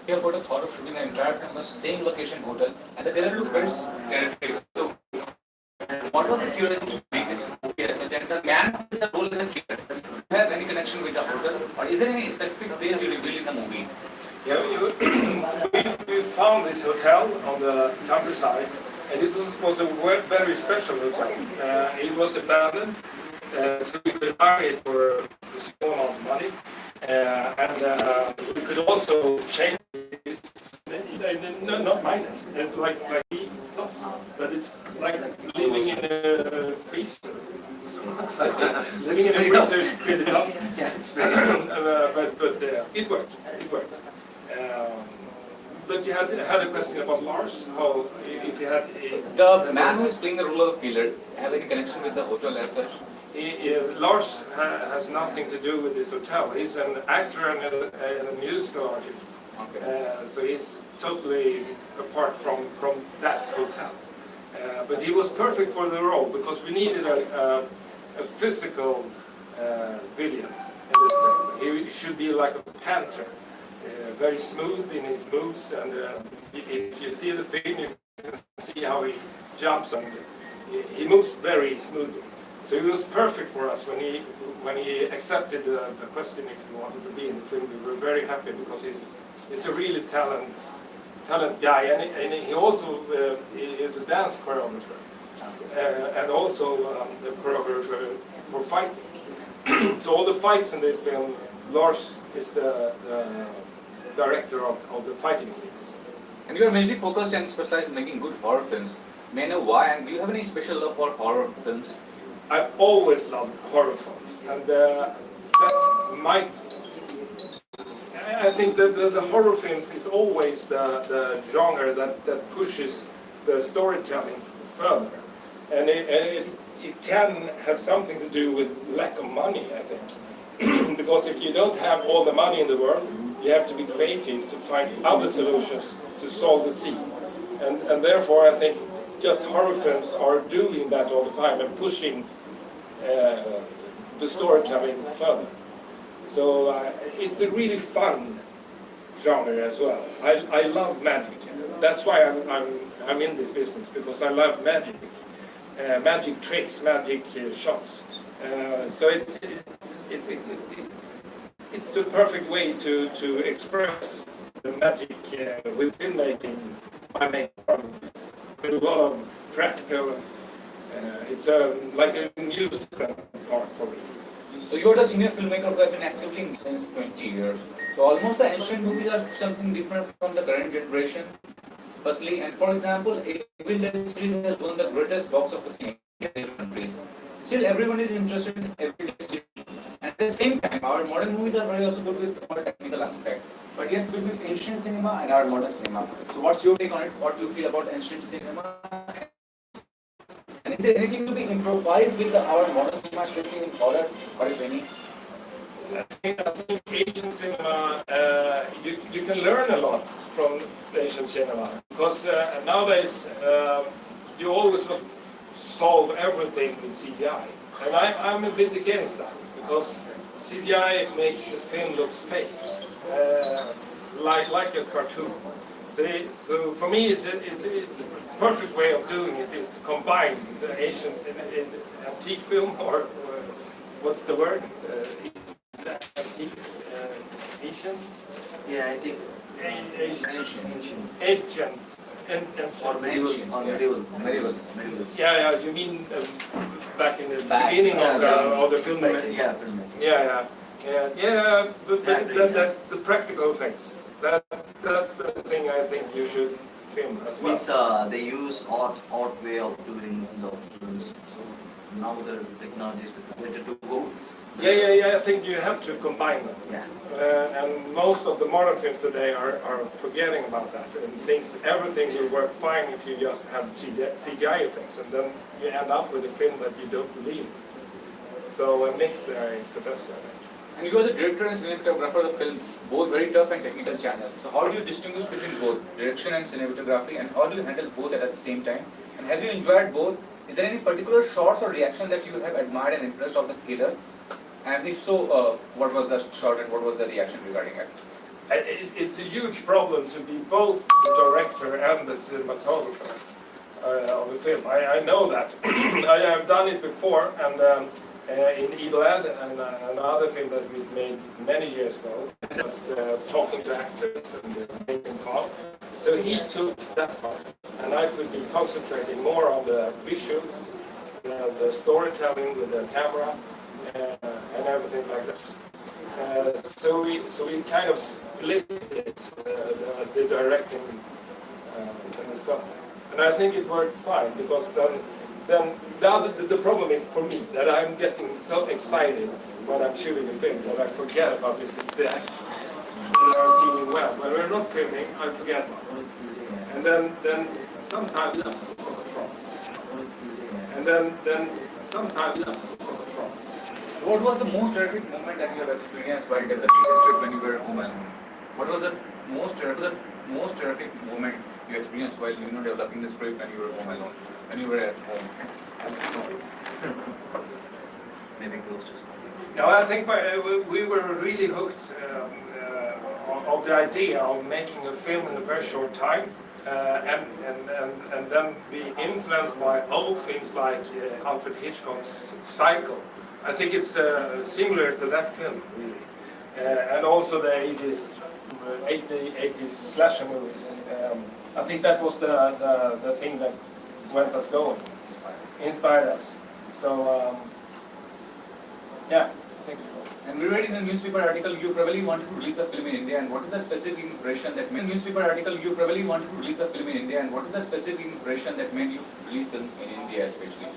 You have got a thought of shooting the entire film in the same location hotel, and the trailer looks very scary. So, what was the curiosity to make this movie as such? And the man who is the role is a killer. Do you have any connection with the hotel, or is there any specific place you reveal in the movie? Yeah, we found this hotel on the countryside, and it was a very special hotel. It was abandoned, so we could hire it for a small amount of money, and we could also change it. No, not minus, like E plus, but it's like living in a freezer. Living in a freezer is pretty tough. Yeah, it's very but it worked. It worked. But you had a question about Lars. How if he had The man who is playing the role of the killer have any connection with the hotel as such? Lars has nothing to do with this hotel. He's an actor and a musical artist. Okay. So he's totally apart from that hotel. But he was perfect for the role because we needed a physical villain in this film. He should be like a panther, very smooth in his moves, and if you see the film, you can see how he jumps and he moves very smoothly. So he was perfect for us when he accepted the question if he wanted to be in the film. We were very happy because he's a really talent guy, and he also is a dance choreographer, and also a choreographer for fighting. So all the fights in this film, Lars is the director of the fighting scenes. And you are mainly focused and specialized in making good horror films. May I know why, and do you have any special love for horror films? I've always loved horror films, and I think that the horror films is always the genre that pushes the storytelling further, and it can have something to do with lack of money, I think, because if you don't have all the money in the world, you have to be creative to find other solutions to solve the scene, and therefore I think just horror films are doing that all the time and pushing the storytelling further. So it's a really fun genre as well. I love magic. That's why I'm in this business, because I love magic, magic tricks, magic shots. So it's the perfect way to express the magic with filmmaking by making movies with a lot of practical. It's like a musical part for me. So you are the senior filmmaker who have been actively in since 20 years. So almost the ancient movies are something different from the current generation. Firstly, and for example, Evil Dead series has won the greatest box office in different countries. Still, everyone is interested in Evil Dead series. And at the same time, our modern movies are very also good with more technical aspect. But yet, between ancient cinema and our modern cinema. So what's your take on it? What do you feel about ancient cinema? And is there anything to be improvised with our modern cinema, especially in horror, or if any? I think Asian cinema, you can learn a lot from Asian cinema, because nowadays you always want to solve everything with CGI, and I'm a bit against that, because CGI makes the film looks fake, like a cartoon. So for me, the perfect way of doing it is to combine the Asian antique film, or what's the word? Antique, Asians? Yeah, antique. Ancients. Or medievals. Yeah, you mean back in the beginning of the filmmaking? Yeah, filmmaking. Yeah, but that's the practical effects. That's the thing I think you should film as well. Means they use odd way of doing the films. So now the technology is better to go. Yeah, I think you have to combine them. Yeah. And most of the modern films today are forgetting about that and thinks everything will work fine if you just have CGI effects, and then you end up with a film that you don't believe. So a mix there is the best, I think. And you are the director and cinematographer of the film, both very tough and technical channels. So how do you distinguish between both direction and cinematography, and how do you handle both at the same time? And have you enjoyed both? Is there any particular shots or reaction that you have admired and impressed of the killer? And if so, what was the shot and what was the reaction regarding it? It's a huge problem to be both the director and the cinematographer of a film. I know that. I have done it before, and in Evil Ed and another film that we made many years ago, just talking to actors and making calm. So he took that part, and I could be concentrating more on the visuals, the storytelling with the camera, and everything like that. So we kind of split it, the directing and the stuff, and I think it worked fine, because then the problem is for me that I'm getting so excited when I'm shooting a film that I forget about the actors that are feeling well. When we're not filming, I forget about it, and then sometimes so much wrong, and then sometimes so much wrong. What was the most terrific moment that you have experienced while developing the script when you were home alone? What was the most terrific moment you experienced while developing the script when you were home alone? When you were at home? Maybe close to something. No, I think we were really hooked of the idea of making a film in a very short time, and then be influenced by old films like Alfred Hitchcock's Psycho. I think it's similar to that film, really, and also the 80s slasher movies. I think that was the thing that went us going, inspired us. So yeah, I think it was. And we read in a newspaper article you probably wanted to release the film in India, and what is the specific impression that made newspaper article you probably wanted to release the film in India, and what is the specific impression that made you release film in India especially?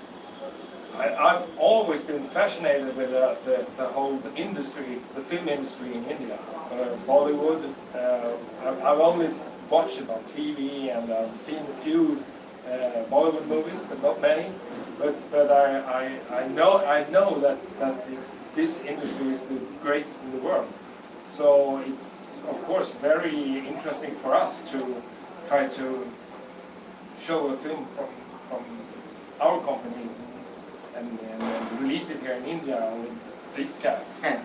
I've always been fascinated with the whole industry, the film industry in India. Bollywood, I've always watched it on TV, and I've seen a few Bollywood movies, but not many. But I know that this industry is the greatest in the world. So it's of course very interesting for us to try to show a film from our company and release it here in India with these guys. And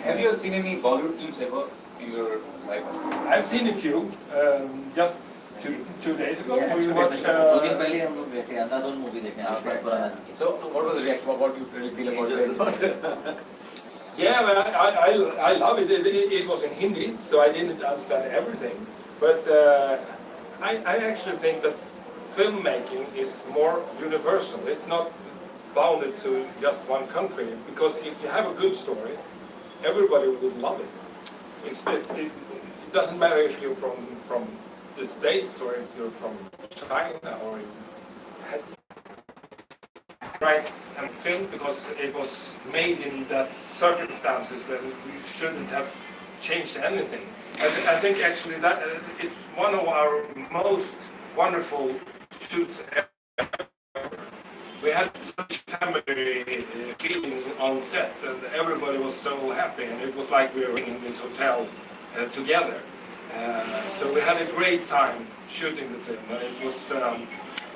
have you seen any Bollywood films ever in your life? I've seen a few. Just two days ago, we watched. So, what was the reaction? What do you really feel about it? Yeah, well, I love it. It was in Hindi, so I didn't understand everything. But I actually think that filmmaking is more universal. It's not bounded to just one country, because if you have a good story, everybody would love it. It doesn't matter if you're from the States or if you're from China or right and film, because it was made in that circumstances that we shouldn't have changed anything. I think actually that it's one of our most wonderful shoots ever. We had such family feeling on set, and everybody was so happy, and it was like we were in this hotel together. So we had a great time shooting the film, and it was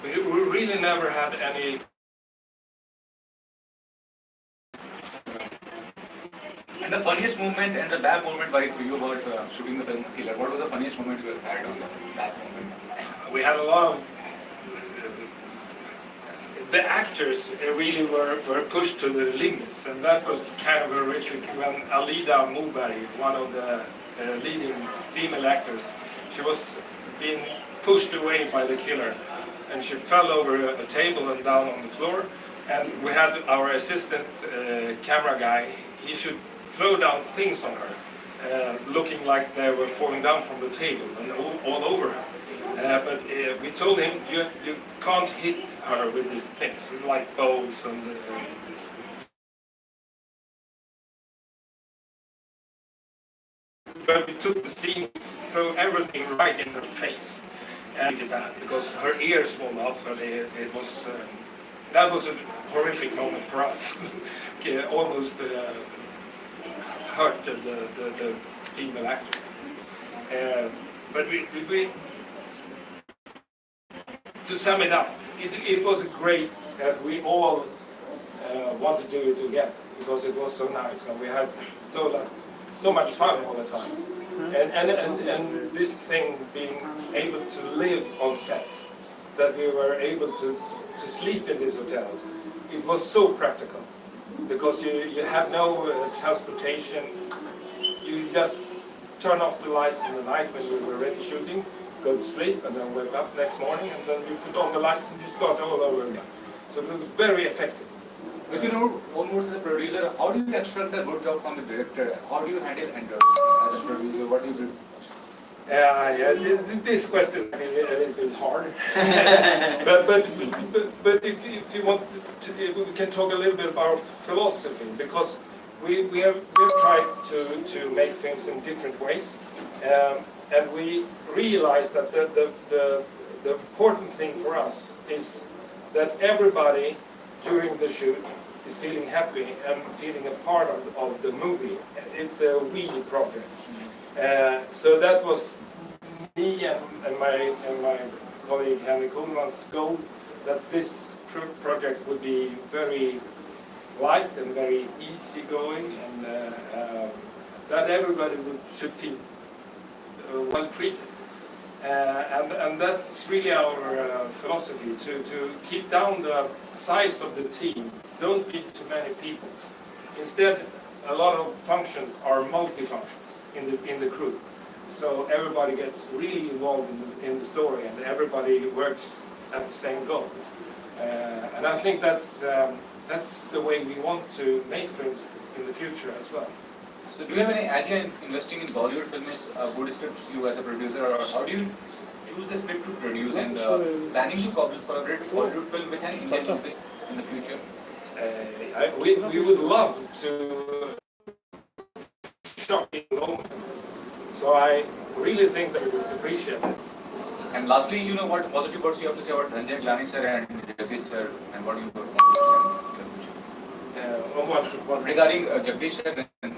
we really never had any. And the funniest moment and the bad moment while you were shooting the film Killer, what was the funniest moment you had on that moment? We had a lot of. The actors really were pushed to the limits, and that was kind of horrific when Alida Moberg, one of the leading female actors, she was being pushed away by the killer, and she fell over a table and down on the floor, and we had our assistant camera guy, he should throw down things on her, looking like they were falling down from the table and all over her. But we told him, you can't hit her with these things, like bows and... But we took the scene, threw everything right in her face. And did that because her ears swelled up, but it was... that was a horrific moment for us. Almost hurt the female actor. But we to sum it up, it was great, and we all want to do it again because it was so nice, and we had so much fun all the time. and this thing being able to live on set, that we were able to sleep in this hotel, it was so practical, because you have no transportation. You just turn off the lights in the night when we were ready shooting, go to sleep, and then wake up next morning, and then you put on the lights and you start all over again. So it was very effective. With your own words as a producer, how do you extract a good job from the director? How do you handle enders as a producer? What do you do? This question is a little bit hard. but if you want to, we can talk a little bit about philosophy, because we have tried to make things in different ways, and we realize that the important thing for us is that everybody during the shoot is feeling happy and feeling a part of the movie. It's a we project. So that was me and my colleague Henrik Kuhlman's goal, that this project would be very light and very easygoing, and that everybody should feel well treated. And that's really our philosophy, to keep down the size of the team. Don't be too many people. Instead, a lot of functions are multi-functions in the crew. So everybody gets really involved in the story, and everybody works at the same goal. And I think that's the way we want to make films in the future as well. So do you have any idea in investing in Bollywood films, good scripts you as a producer, or how do you choose the script to produce, and planning to collaborate with Bollywood film with an Indian movie in the future? We would love to shocking moments. So I really think that we would appreciate it. And lastly, you know, what positive words you have to say about Dhanjay, Galani sir and Jagdish sir, and what you want to say in the future? Regarding Jagdish sir and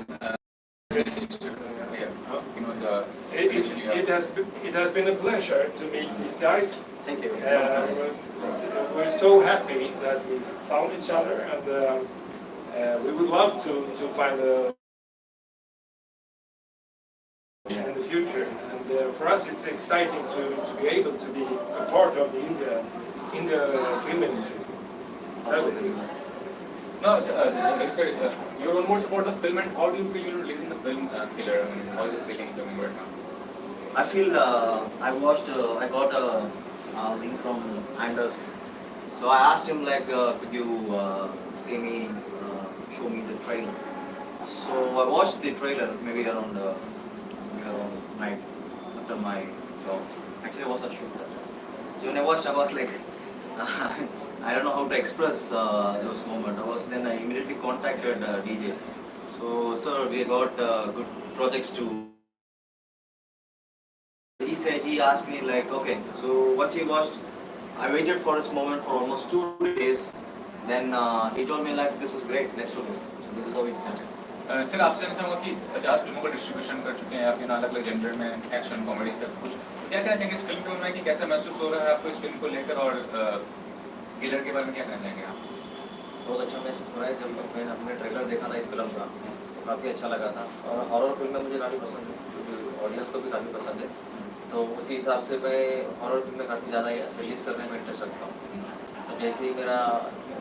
it has been a pleasure to meet these guys. Thank you. We're so happy that we found each other, and we would love to find a in the future. And for us, it's exciting to be able to be a part of the India film industry. No, sir, your own words about the film, and how do you feel you're releasing the film Killer? I mean, how is it feeling coming right now? I feel I got a link from Anders. So I asked him, like, could you show me the trailer? So I watched the trailer maybe around night after my job. Actually, I was at shoot. So when I watched, I was like, I don't know how to express those moments. Then I immediately contacted DJ. So, sir, we got good projects to. He asked me, like, okay, so once he watched, I waited for this moment for almost 2 days. Then he told me, like, this is great, let's do it. This is how it started. Sir आपसे जानना चाहूँगा कि 50 फिल्मों का distribution कर चुके हैं आप, अलग अलग जेंडर में, एक्शन, कॉमेडी, सब कुछ. क्या कहना चाहेंगे इस फिल्म के बारे में, कि कैसा महसूस हो रहा है आपको इस फिल्म को लेकर, और किलर के बारे में क्या कहना चाहेंगे आप? बहुत अच्छा महसूस हो रहा है. जब मैंने अपने ट्रेलर देखा था इस फिल्म का, तो काफ़ी अच्छा लगा था. और हॉरर फिल्में मुझे काफ़ी पसंद है, क्योंकि ऑडियंस को भी काफ़ी पसंद है. तो उसी हिसाब से मैं हॉरर फिल्में काफ़ी ज़्यादा रिलीज़ करने में इंटरेस्ट रखता हूँ. तो जैसे ही मेरा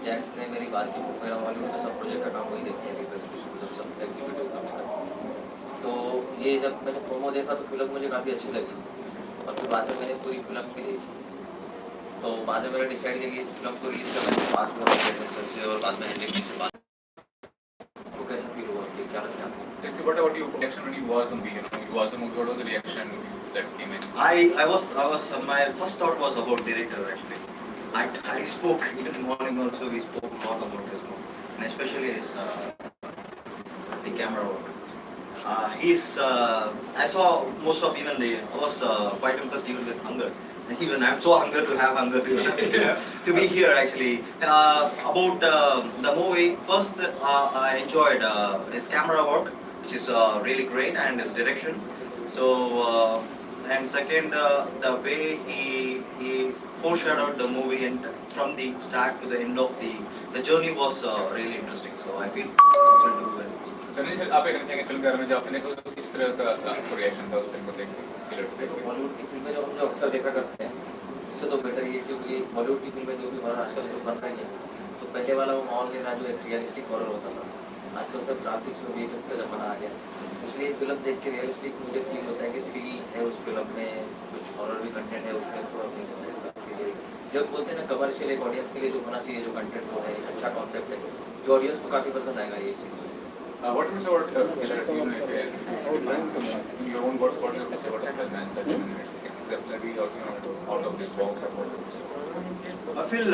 जैक्स ने मेरी बात की, मेरा हॉलीवुड में सब प्रोजेक्ट का काम वही देखते हैं, जब सब एग्जीक्यूटिव काम करता. तो ये जब मैंने प्रोमो देखा तो फिल्म मुझे काफ़ी अच्छी लगी, और फिर बाद में मैंने पूरी फिल्म भी देखी. तो बाद में मैंने डिसाइड किया कि इस फिल्म को रिलीज़ करने के बाद में से, और बाद में हैंडलिंग से बात तो कैसा फील हुआ, क्या लगता है? It's what about you reaction when you watched the movie? You watched the movie, what was the reaction that came in? I was my first thought was about director actually. I spoke even in the morning also. We spoke a lot about this movie, and especially his the camera work. I saw most of even the. I was quite impressed even with Hunger. Even I'm so hungry to have Hunger to be here actually. About the movie, first I enjoyed his camera work, which is really great, and his direction. So and second, the way he foreshadowed the movie, and from the start to the end of the journey was really interesting. So I feel this will do well. Dhanjay sir, आप क्या कहना चाहेंगे film के बारे में, जब आपने देखा तो किस तरह का आपको रिएक्शन था उस फिल्म को देख के किलर को देख देखो के? बॉलीवुड की फिल्में जो हम जो अक्सर देखा करते हैं उससे तो बेटर ये है, क्योंकि बॉलीवुड की फिल्में जो भी हॉरर आजकल जो बन रही हैं तो पहले वाला वो माहौल नहीं रहा जो एक रियलिस्टिक हॉरर होता था। आजकल सब ग्राफिक्स में भी का ज़माना आ गया, इसलिए फिल्म देख के रियलिस्टिक मुझे फील होता है कि थ्रिल है उस फिल्म में, कुछ हॉरर भी कंटेंट है उसमें, थोड़ा मिक्स है सब चीज़ें। जो बोलते हैं ना कमर्शियल एक ऑडियंस के लिए जो होना चाहिए, जो कंटेंट वो है, अच्छा कॉन्सेप्ट है, जो ऑडियंस को काफ़ी पसंद आएगा ये चीज़। What do you say about Killer? You know, in your own words, what do you say about the film as 30 minutes? Exemplary or, you know, out of this box or what do you say? I feel